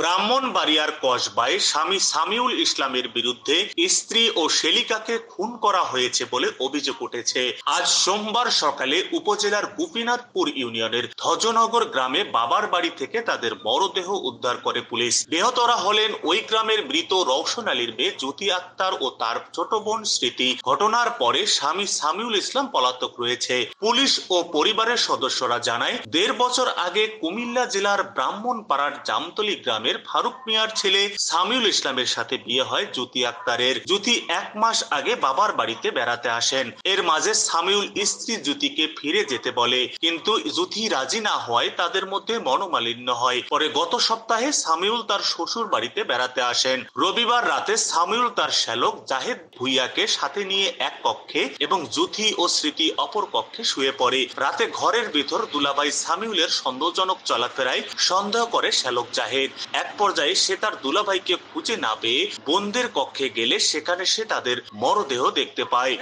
ব্রাহ্মণবাড়িয়ার কসবায় স্বামী সামিউল ইসলামের বিরুদ্ধে স্ত্রী ও শেলিকাকে খুন করা হয়েছে বলে অভিযোগ উঠেছে। আজ সোমবার সকালে উপজেলার গোপীনাথপুর ইউনিয়নের ধ্বজনগর গ্রামে বাবার বাড়ি থেকে তাদের মরদেহ উদ্ধার করে পুলিশ। নিহতরা হলেন ওই গ্রামের মৃত রওশন আলীর মেয়ে জ্যোতি আক্তার ও তার ছোট বোন স্মৃতি। ঘটনার পরে স্বামী সামিউল ইসলাম পলাতক রয়েছে। পুলিশ ও পরিবারের সদস্যরা জানায় ১.৫ বছর আগে কুমিল্লা জেলার ব্রাহ্মণপাড়ার জামতলী গ্রামের ফারুক মিয়ার ছেলে সামিউল ইসলামের সাথে বিয়ে হয় জ্যোতি আক্তারের। জ্যোতি ১ মাস আগে বাবার বাড়িতে বেড়াতে আসেন। এর মাঝে সামিউল স্ত্রী জ্যোতিকে ফিরে যেতে বলে, কিন্তু জ্যোতি রাজি না হওয়ায় তাদের মধ্যে মনোমালিন্য হয়। পরে গত সপ্তাহে সামিউল তার শ্বশুর বাড়িতে বেড়াতে আসেন। রবিবার রাতে সামিউল তার শ্যালক জাহেদ ভুইয়াকে সাথে নিয়ে এক কক্ষে এবং জ্যোতি ও স্মৃতি অপর কক্ষে শুয়ে পড়ে। রাতে ঘরের ভিতর দুলাভাই সামিউলের সন্দেহজনক চলাফেরায় সন্দেহ করে শ্যালক জাহেদ। এক পর্যায়ে সে তার দুলাভাইকে খুঁজে না পেয়ে বোনদের কক্ষে গেলে সেখানে সে তাদের মরদেহ দেখতে পায়।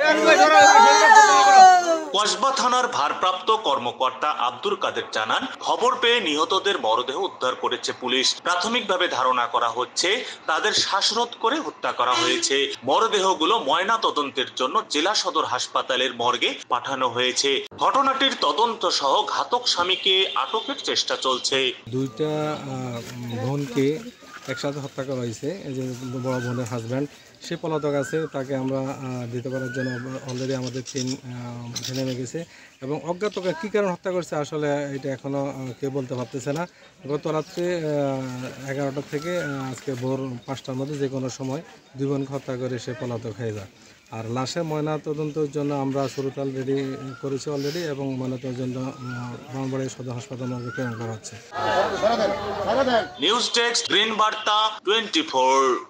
কসবা থানার ভারপ্রাপ্ত কর্মকর্তা আব্দুল কাদের জানান, খবর পেয়ে নিহতদের মরদেহ উদ্ধার করেছে পুলিশ। প্রাথমিকভাবে ধারণা করা হচ্ছে তাদের শ্বাসরোধ করে হত্যা করা হয়েছে। মরদেহগুলো ময়না তদন্তের জন্য জেলা সদর হাসপাতালের মর্গে পাঠানো হয়েছে। ঘটনাটির তদন্ত সহ ঘাতক স্বামীকে আটকের চেষ্টা চলছে। দুইটা বোনকে একসাথে হত্যা করা হয়েছে। এই যে বড় বোনের হাজব্যান্ড সে পলাতক আছে, তাকে আমরা দিতে করার জন্য অলরেডি আমাদের টিম নেমে গেছে এবং অজ্ঞাতকে কী কারণ হত্যা করছে আসলে এটা এখনও কেউ বলতে পারতেছে না। গত রাত্রে 11টা থেকে আজকে ভোর 5টার মধ্যে যে কোনো সময় দুই বোনকে হত্যা করে সে পলাতক হয়ে যায়। আর লাশের ময়না তদন্তের জন্য আমরা সুরতাল রেডি করেছি অলরেডি এবং ময়নাতদন্তের জন্য ব্রাহ্মণবাড়িয়া সদর হাসপাতাল মর্গে প্রেরণ করা হচ্ছে। নিউজ ডেস্ক, গ্রিন বার্তা 24।